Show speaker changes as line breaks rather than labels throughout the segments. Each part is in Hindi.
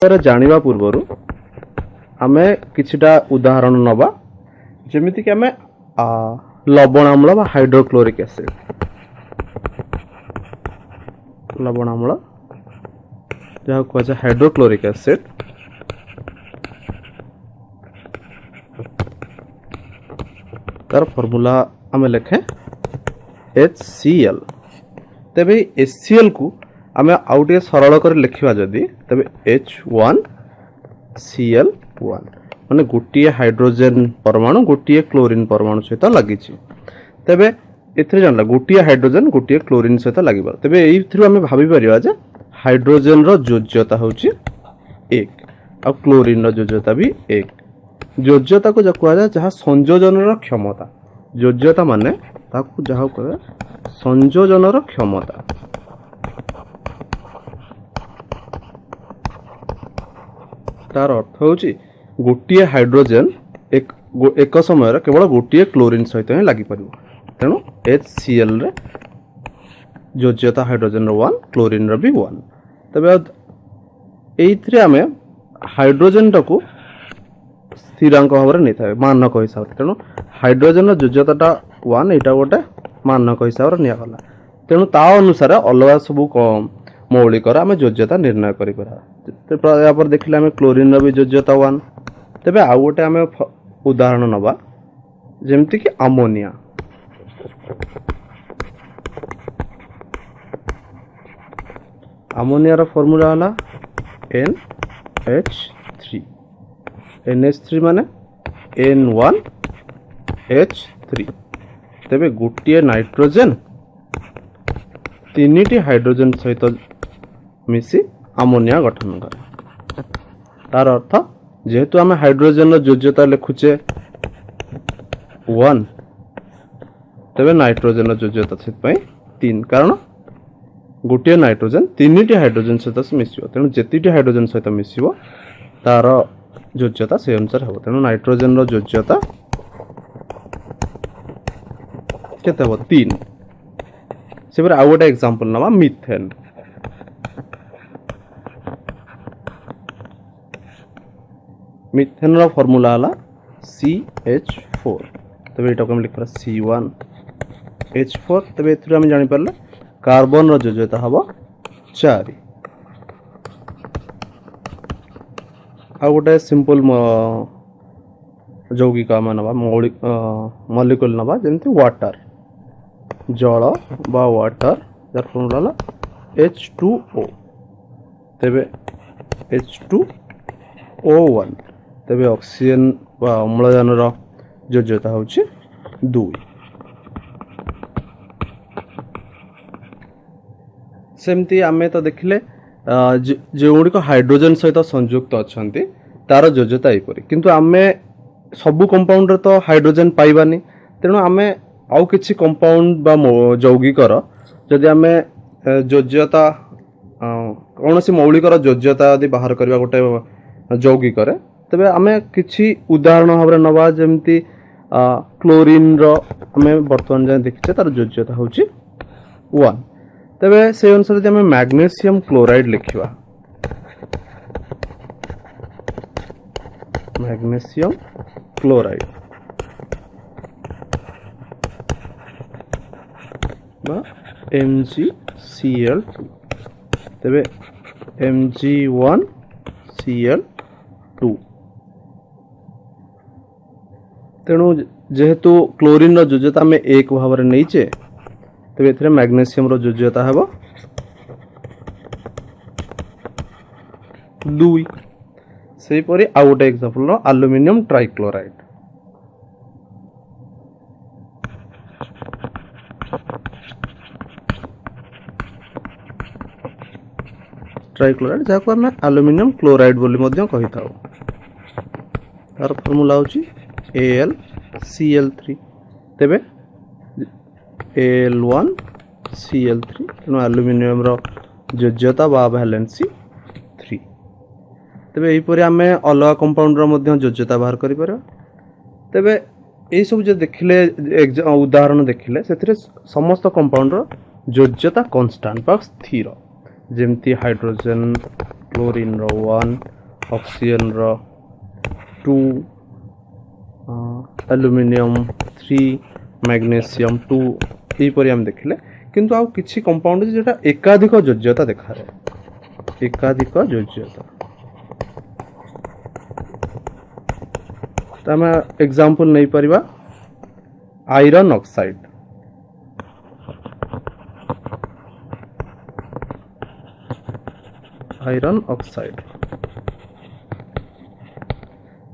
जानिबा पूर्वरु आमे किछिटा उदाहरण नबा जेमिति कि आमे लवण अम्ल बा हाइड्रोक्लोरिक एसिड लवण अम्ल जहाँ कह हाइड्रोक्लोरिक एसिड तार फॉर्मूला आमे लिखे HCl तेबे HCl को आमे आउटे सरल कर लिखिबा जदी तबे H1Cl1 माने गोटिए हाइड्रोजन परमाणु गोटिए क्लोरीन परमाणु सहित लागिछि तबे एथरे जानला गोटिए हाइड्रोजन गोटिए क्लोरीन सहित लागिबा तबे एथरु आमे भाबी परिबा जे हाइड्रोजन रो योज्यता होछि 1 आ क्लोरीन रो योज्यता भी 1 योज्यता को जकुआ जा जहा संयोजन रो क्षमता योज्यता माने ताकू जहा कहे संयोजन रो क्षमता तार अर्थ होची गोटिए हाइड्रोजन एक समय रे केवल गोटिए क्लोरीन सहित ही लागि परिबो तेनु HCl रे योज्यता हाइड्रोजन रो 1 क्लोरीन रो भी 1 तबे एइथरे हमें हाइड्रोजन टाको स्थिरांक भाବରେ नै थाए मानक हिसाब तेनु हाइड्रोजन रो योज्यताटा 1 एटा गोटे मानक हिसाब रे निया गला तेनु ता अनुसार अलगा सब मौलिकर आम योज्यता निर्णय करि परा या पर देखिले आम क्लोरीन रो भी योज्यता 1 तबे आ गोटे आम उदाहरण नबा जेमति कि अमोनिया अमोनिया रो फार्मूला हला NH3 NH3 माने N1H3 तबे गोटिए नाइट्रोजन तीनटी हाइड्रोजन सहित मिसी अमोनिया गठन करे तार अर्थ जेहेतु आम हाइड्रोजन रो योज्यता लिखुचे 1 तबे नाइट्रोजन रो योज्यता सेत पई 3 कारण गोटिए नाइट्रोजन तीनटी हाइड्रोजन सहित मिसिबो तेनु जेतिटी हाइड्रोजन सहित मिसिबो तार योज्यता से अनुसार हो तेनु नाइट्रोजन रो योज्यता केते हो 3 सेपर आ गोटे एग्जांपल नबा मीथेन मीथेन रो फार्मूला हला CH4 तबे एटा को हम लिखरा C1H4 तबे एथु हम जानि परले कार्बन रो योज्यता हबो 4 आ गोटे सिंपल यौगिक नबा मौलिक मॉलिक्यूल नबा जेमति वाटर जल बा वाटर जर फॉर्मूला H2O तबे H2O1 तबे ऑक्सीजन बा अम्लजान रो योज्यता होछि 2 सेमती आमे तो देखिले जे गुडी को हाइड्रोजन सहित संयुक्त अछंती तार योज्यता एपरि किंतु आमे सब कंपाउंड रे तो हाइड्रोजन पाइबानी तेणु आमे आउ किछि कंपाउंड बा यौगिकर जदि आमे योज्यता कोनोसी मौलिकर योज्यता यदि बाहर करबा गोटे यौगिकर तबे आमे किछि उदाहरण भाबरे नबा जेमति क्लोरीन रो आमे वर्तमान जे देखिछे तार योज्यता होछि 1 तबे से अनुसार जे आमे मैग्नीशियम क्लोराइड लिखिबा मैग्नीशियम क्लोराइड बा MgCl2 तबे Mg1Cl2 तेणु जेहेतु क्लोरीन रो योज्यता में 1 भाव में नहींचे तबे एथरे मैग्नीशियम रो योज्यता हेबो 2 सेही परि आ गोटे एग्जांपल रो एल्युमिनियम ट्राइक्लोराइड ट्राइक्लोराइड जाको हम एल्युमिनियम क्लोराइड बोली मध्य कहि थाउ तार फार्मूला होची AlCl3 तबे Al1Cl3 नो एल्युमिनियम रो योज्यता बा वैलेंसी 3 तबे एही परि हमें अलग कंपाउंड रो मध्य योज्यता बाहर करि परबा तबे एही सब जे देखिले उदाहरण देखिले सेथिरे समस्त कंपाउंड रो योज्यता कांस्टेंट बा स्थिर जेमती हाइड्रोजन क्लोरीन रो 1 ऑक्सीजन रो 2 एल्युमिनियम 3 मैग्नेशियम 2 यहीपरि आम देखिले किंतु आउ किछि कंपाउंड जेटा एकाधिक योज्यता देखाए एकाधिक योज्यता तो आम एग्जांपल नहीं परिबा आयरन ऑक्साइड आयरन ऑक्साइड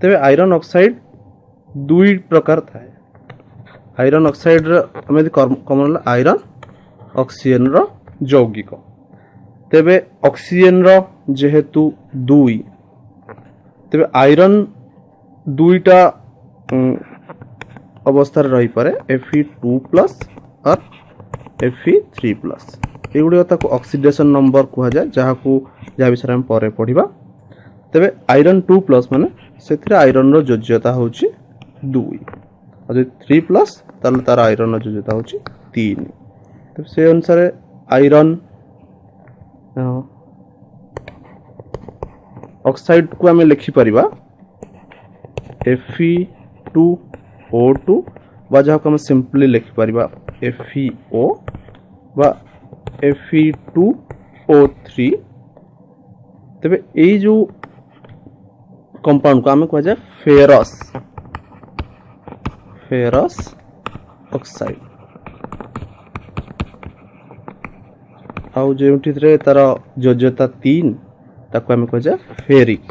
तेरे आयरन ऑक्साइड दुई प्रकार थाए आयरन ऑक्साइड आम कमन आयरन ऑक्सीजन रो यौगिक तेबे ऑक्सीजन रो जेहेतु दुई तेबे आयरन दुईटा अवस्था रही पारे Fe2+ और Fe3+ एगुड़ी ताको ऑक्सीडेशन नंबर कहा जाए जहाँ विषय में पर पढ़ा तेबे आयरन 2+ माने से आयरन रो योज्यता होची 2 और 3+ तार तार आयरन रो योज्यता होची 3 तो से अनुसार आयरन ऑक्साइड को आम लिखि परिबा Fe2O2 बा जहाँ को आम सिंपली लिखि परिबा FeO बा Fe2O3 तेबे एई जो कंपाउंड को आम कह जाए फेरस ऑक्साइड आउ जो तार योज्यता 3 ताको आम कह जाए फेरिक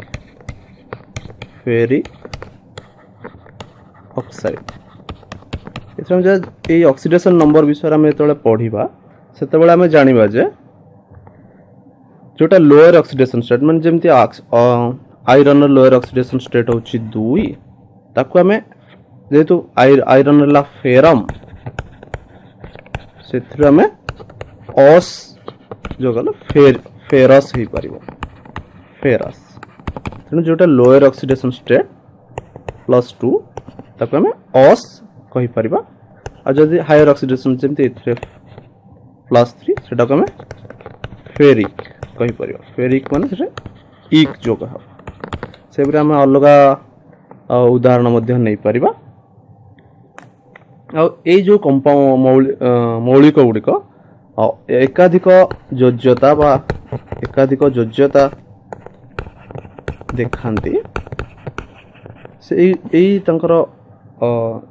ऑक्साइड ये ऑक्सीडेशन नंबर विषय आम जो पढ़ा से आम जाना जे जोटा लोअर ऑक्सीडेशन स्टेट मान जमती आयरन लोअर ऑक्सीडेशन स्टेट होची 2 ताको आम जेहेतु आयरन ला फेरम से आम ऑस जो गल फेरस हो पार फेरस तेणु जोटा लोअर ऑक्सीडेशन स्टेट +2 ताको आम ऑस कहि परिबा आ जदि हायर ऑक्सीडेशन जमती +3 सेटा को आम फेरिक कहि परिबा फेरिक माने से इक जो कह से आम अलग उदाहरण मध्य नहीं परिबा आ जो कंपाउंड मौलिक गुड़िक एकाधिक योज्यता बा एकाधिक योज्यता देखांती से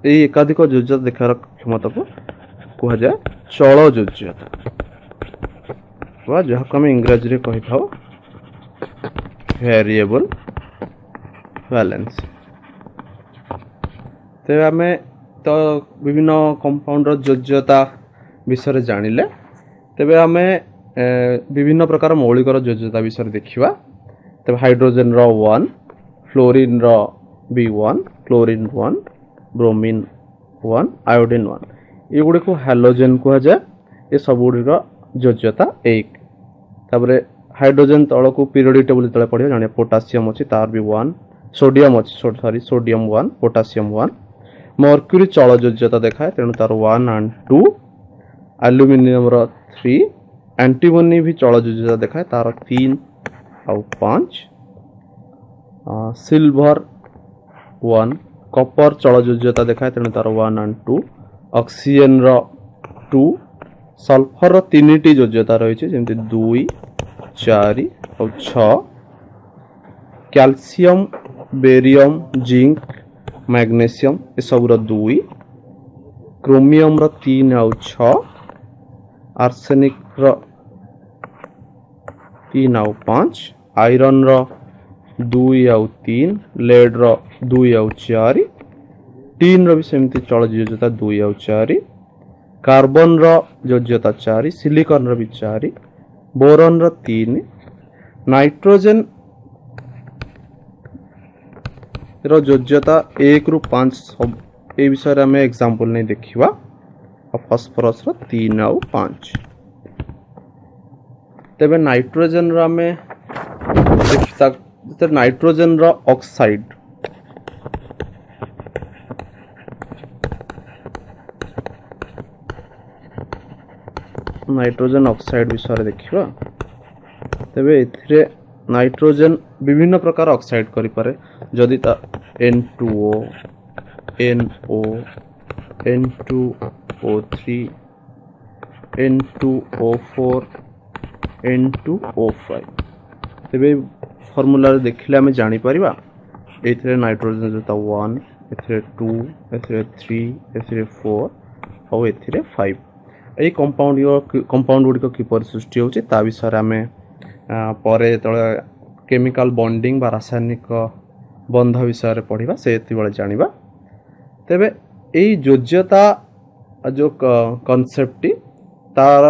एकाधिक योज्यता देखार क्षमता को कह जाए चल योज्यता बा जहाँ को आम इंग्राजी रे कहि थाओ वेरिएबल वैलेंस तेरे आम तो विभिन्न कंपाउंड योज्यता विषय जानिले तेबे आम विभिन्न प्रकार मौलिक योज्यता विषय देखिबा तब हाइड्रोजन रो 1 फ्लोरीन रो B1 क्लोरीन 1 ब्रोमीन 1 आयोडीन 1 ये गुड़े को हैलोजेन कह जाए ये सब गुड़ी योज्यता 1 तापर हाइड्रोजन तल को पीरियोडिक टेबल तले पढ़िया जाने पोटासियम अच्छी तार भी 1 सोडियम अच्छी सोडियम 1 पोटासियम 1 मर्क्यूरी चल योज्यता देखाए तेणु तार 1 and 2 एल्युमिनियम 3 एंटीमनी भी चल योज्यता देखाए तार 3 और 5 सिल्वर 1 कॉपर चल योज्यता देखाए तेणु तार 1 and 2 ऑक्सीजन 2 सल्फर 3 योज्यता रही जमी 2 4 और 6 कैल्शियम बेरियम जिंक मैग्नेशियम ये सब 2 क्रोमियम 3 और 6 आर्सेनिक 3 और 5 आयरन 2 और 3 लेड 2 और 4 टीन भी सेमती चल योज्यता 2 और 4 कार्बन योज्यता 4 सिलिकॉन भी 4 बोरन 3 नाइट्रोजन योज्यता 1 ରୁ 5 सब ए विषय में आम एग्जांपल नहीं देखा फॉस्फोरस 3 और 5 तेबे नाइट्रोजन आम देखता नाइट्रोजन ऑक्साइड नाइट्रोजन ऑक्साइड विषय देखा तेबे नाइट्रोजेन विभिन्न प्रकार ऑक्साइड करि पारे जदि ता N2O NO N2O3 N2O4 N2O5 तेबे फॉर्मूला देखिले आमे जानि परिबा एथिरे नाइट्रोजन जोता 1 एथिरे 2 एथिरे 3 एथिरे 4 और एथिरे 5 ए कंपाउंड गुडी को किपर सृष्टि होछि ता विषय आमे परे तळे केमिकल बॉन्डिंग बा रासायनिक बंध विषय रे पढिबा से एति बेले जानिबा तेबे एई योज्यता जो कांसेप्ट तार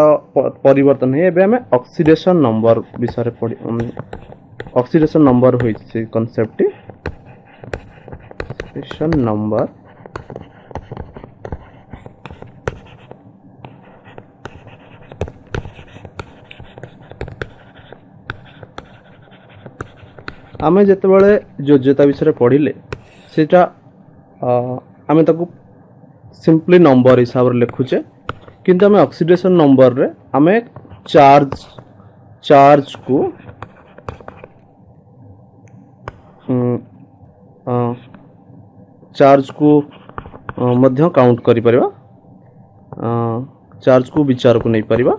परिवर्तन है एबे हमें ऑक्सीडेशन नंबर विषय रे पढि ऑक्सीडेशन नंबर होई से कांसेप्ट ऑक्सीडेशन नंबर आमे जते बेले योज्यता विषय रे पढिले सेटा आमे ताकू सिंपली नंबर हिसाब रे लिखुचे किंतु आमे ऑक्सीडेशन नंबर रे आमे चार्ज को मध्य काउंट करि परिबा चार्ज को विचार को नहीं परिबा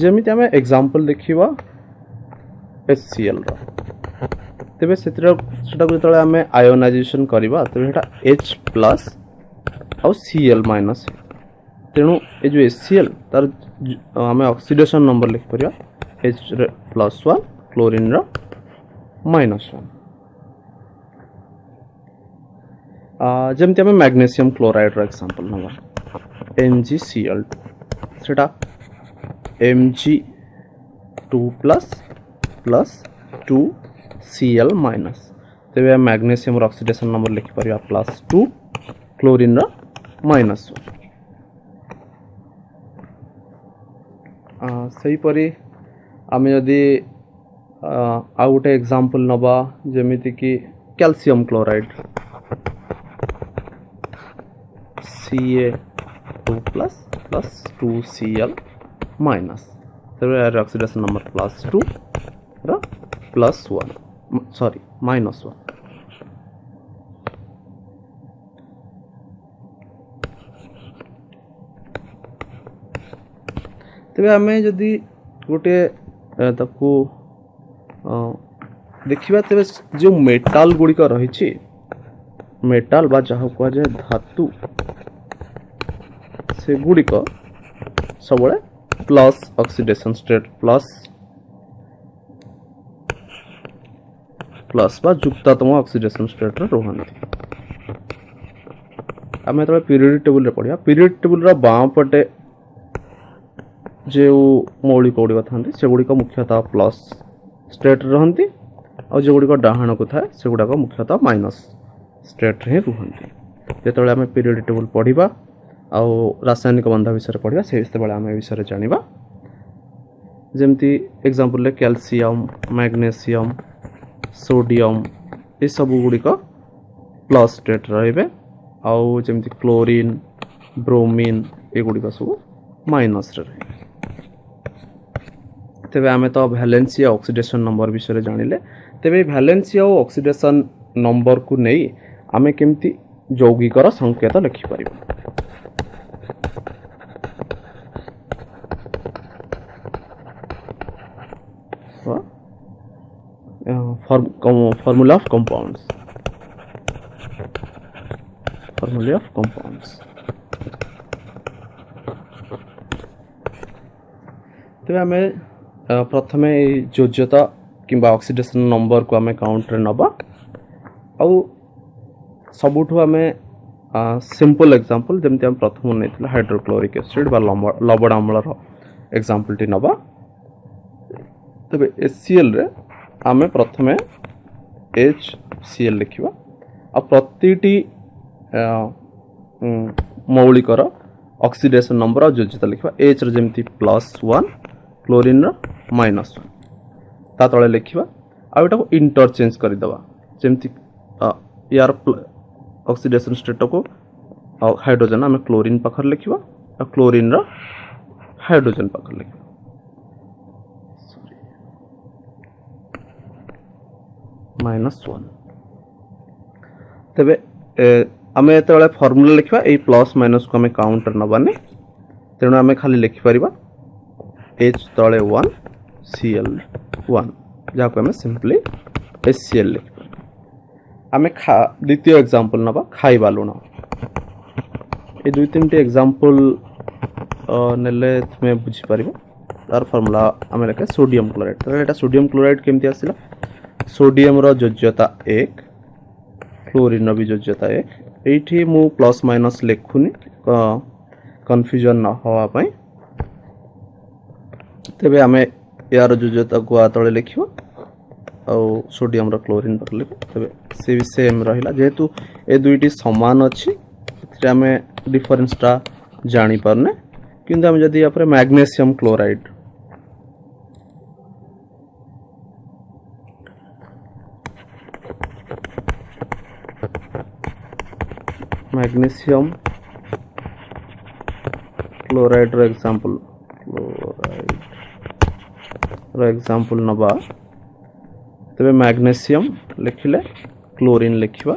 जेमिति आमे एग्जांपल देखिबा HCl रो तेबे सेटा को जतले आमे आयोनाइजेशन करबा तबे हेटा H+ और Cl- तेणु ए जो HCl तार आमे ऑक्सीडेशन नंबर लिख परिया H+1 क्लोरीन रो -1 जेमिति आमे मैग्नीशियम क्लोराइड रो एग्जांपल नबा MgCl2 सेटा Mg2+ + 2Cl- तेबे मैग्नीशियम रो ऑक्सीडेशन नंबर लिख परिया +2 क्लोरीन रो -1 सही परी आमे यदि आ गोटे एग्जांपल नबा जेमिति कि कैल्शियम क्लोराइड Ca2+ + 2Cl- तेबे ऑक्सीडेशन नंबर +2 रो +1 सॉरी -1 तेबे आमे जदि गोटे ताकू देखिबा तेबे जो मेटल गुडी को रही छी मेटल बा जहा को जे धातु से गुडी को सबले प्लस ऑक्सीडेशन स्टेट प्लस बा युक्ततम ऑक्सीडेशन स्टेट रे रहंती आमे तो पीरियोडिक टेबल रे पढिया पीरियोडिक टेबल रा बाम पटे जो मौलिक गुड़िक था से गुड़िक मुख्यतः प्लस स्टेट रहती और जो गुड़िक डाहाण को थाए से गुड़ाक मुख्यतः माइनस स्टेट रे रुहंती जेतबेले आमे पीरियोडिक टेबल पढ़िबा आउ रासायनिक बंध विषय पढ़िबा से बेले आमे विषय जानिबा जेमती एग्जांपल ले कैल्शियम मैग्नीशियम सोडियम ए सब गुड़िक प्लस स्टेट रहिबे आउ जेमती क्लोरीन ब्रोमीन ए गुड़िक सब माइनस रे रहिबे तेबे आमे तो वैलेंसी ऑक्सीडेशन नंबर विषय जानिले तेबे वैलेंसी और ऑक्सीडेशन नंबर को नहीं आमे केमती यौगिकर संकेत लिखि परिबा formula of compounds तेबे आमे प्रथमे योज्यता किंबा ऑक्सीडेशन नंबर को आमे काउंट रे नबा आउ सबुठु आमे सिंपल एग्जांपल जेमति हम प्रथम नेथिला हाइड्रोक्लोरिक एसिड बा लवण अम्ल रो एग्जांपल टी नबा तबे HCl रे आमे प्रथमे HCl लिखिबा आ प्रतिटी मौलिकर ऑक्सीडेशन नंबर और योज्यता लिखिबा H रे जेमति +1 क्लोरीन रो -1 ता तळे लिखिबा आ एटा को इंटरचेंज करि दबा जेमति यार ऑक्सीडेशन स्टेट को हाइड्रोजन आमे क्लोरीन पाखर लिखिबा और क्लोरीन रो हाइड्रोजन पाखर लिख -1 तेबे आम जो फर्मूला लिखा ये प्लस माइनस को आम काउंटर नबानी तेणु आम खाली लिखिपर H तले 1 Cl 1 जहाँ को आम सिंपली HCl लिख आम द्वितीय एग्जांपल नबा खाइबा लुण ये दुई तीन एग्जांपल नेले तुम बुझीपर तार फर्मूला आम लिखा सोडियम क्लोराइड तो यहाँ सोडियम क्लोराइड केमती आसला सोडियम रो योज्यता 1 क्लोरीन रो भी योज्यता 1 एठी मु प्लस माइनस लिखुनी कन्फ्यूजन न होवा पई तेबे आमे यार योज्यता को तले लिखिबो आ सोडियम रो क्लोरीन पर लिखो तेबे से भी सेम रहिला जेहेतु ए दुईटी समान अछि एथिरे आमे डिफरेंस ता जानि परने किंतु आमे जदी आपरे मैग्नीशियम क्लोराइड मैग्नीशियम क्लोराइड रो एग्जांपल नबा तबे मैग्नीशियम लिखिले क्लोरीन लिखिबा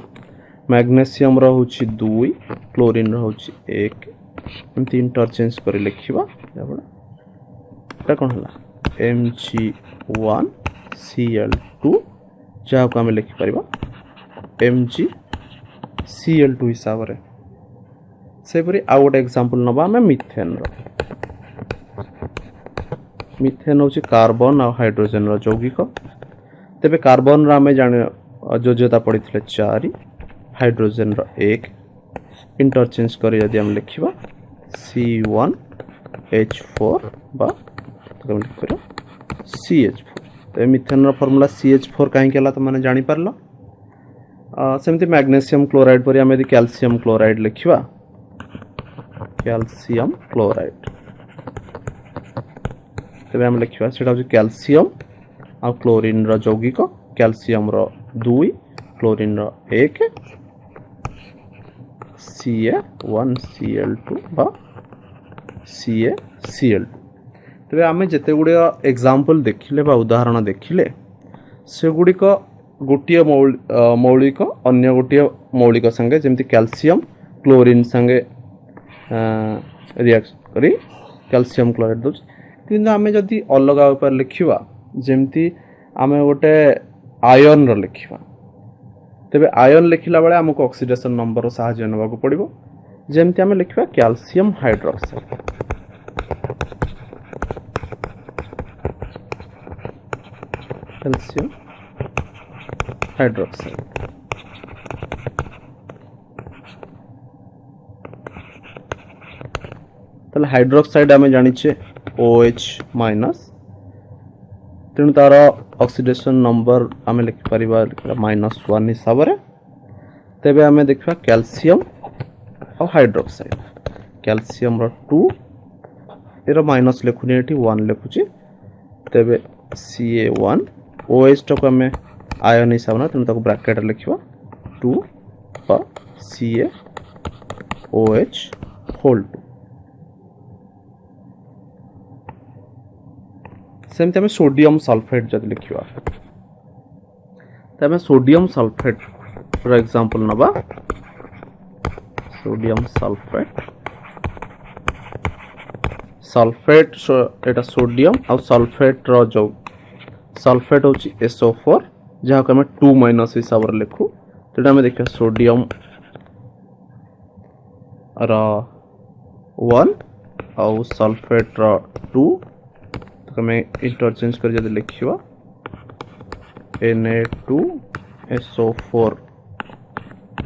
मैग्नीशियम रो होची 2 क्लोरीन रो होची 1 एमती इंटरचेंज कर लिखिबा एटा कोन हला Mg1 Cl2 जहाँ को आम लिखि परिबा Mg Cl2 हिसाब रे सेपरी आ गोटे एग्जांपल नबा आम मिथेन रो मिथेन होची कार्बन और हाइड्रोजन रो यौगिक तेबे कार्बन रो आम जाने योज्यता पड़िथिले 4 हाइड्रोजन रो 1 इंटरचेंज करी यदि हम लिखिबा C1H4 बा तो हम लिख करियो CH4 तो मिथेन रो फार्मूला CH4 काहे केला तो माने जानि परलो सेमती मैग्नीशियम क्लोराइड पर आम यदि कैल्शियम क्लोराइड लिखिबा कैल्शियम क्लोराइड तबे हम लिखिबा सेटा हो कैल्शियम आ क्लोरीन रो यौगिक कैल्शियम रो 2 क्लोरीन रो 1 Ca1Cl2 बा CaCl2 तबे आमे जते गुडे एग्जांपल देखिले बा उदाहरण देखिले से गुडी को गोटिए मौलिक अन्य गोटिए मौलिक संगे जेमति कैल्शियम क्लोरीन संगे रिएक्ट करी कैल्शियम क्लोराइड दो किंतु आमे जदी अलग ऊपर लिखिबा जेमति आमे गोटे आयन रो लिखिबा तेबे आयन लिखिला बेले हमको ऑक्सीडेशन नंबर सहाय्य नबा को पड़िबो जेमति आमे लिखिबा कैल्शियम हाइड्रोक्साइड कैल्शियम हाइड्रोक्साइड तले हाइड्रोक्साइड आमे जानि छे OH माइनस तेणु तार ऑक्सीडेशन नंबर आमे लिख परिबा -1 हिसाब रे तेबे आमे देखबा कैल्शियम और हाइड्रोक्साइड कैल्शियम रो 2 एरो माइनस लिखुनी एठी 1 लिखुची तेबे Ca1 OH तो को आमे आयन हिसाब ना तेणु ताको ब्रैकेट लिखिबा 2 और CaOH होल 2 सेमते हमें सोडियम सल्फेट जब लिखिबा तबे सोडियम सल्फेट रो एग्जांपल नबा सोडियम सल्फेट सल्फेट एटा सोडियम और सल्फेट रो जो सल्फेट होची SO4 जहाँ को हमें 2 माइनस हिसाब रे लिखु तेटा हमें देखिया सोडियम रो 1 और सल्फेट रो 2 हमें इंटरचेंज कर जब लिखिबा Na2SO4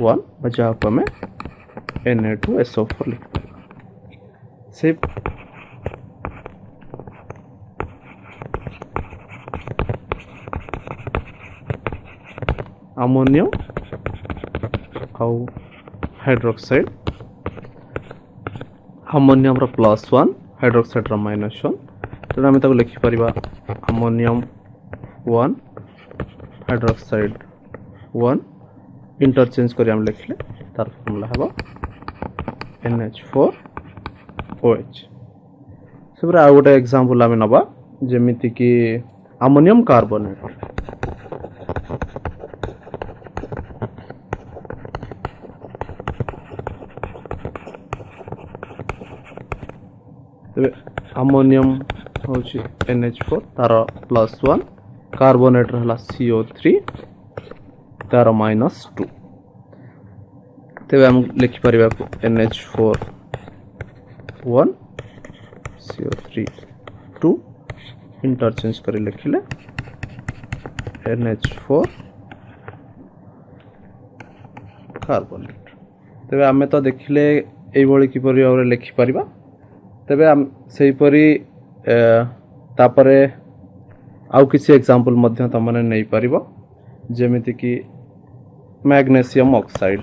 1 जहाँ को हमें Na2SO4 लिख से अमोनियम और हाइड्रोक्साइड अमोनियम रो +1 हाइड्रोक्साइड रो -1 तो आम तक लिखिपर अमोनियम 1 हाइड्रोक्साइड 1 इंटरचेंज कर लिखले तार फॉर्मूला हम NH4 OH सब आ गोटे एग्जांपल आम नवा जेमिति कि अमोनियम कार्बोनेट तेरे अमोनियम होची NH4 तार +1 कार्बोनेट रहला CO3 तार -2 तेरे हम लिखि परिबा NH4 1 CO3 2 इंटरचेंज कर लिखिले NH4 कार्बोनेट तेरे आमे तो देखिले एई भली किपरि और लिखि परिबा तेबे सेही परी तापरे आउ किसी एग्जांपल मध्य तमने नहीं परिबो जेमिति कि मैग्नीशियम ऑक्साइड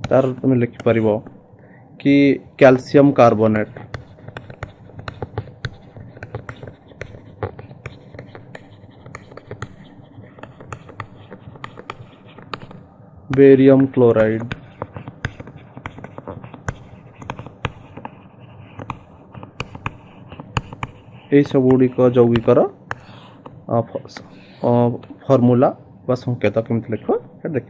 तार तुम लिखि परिबो कि कैल्शियम कार्बोनेट बेरियम क्लोराइड ये सब गुड़िक यौगिकर फॉर्मूला बा संकेत केमती लिख देख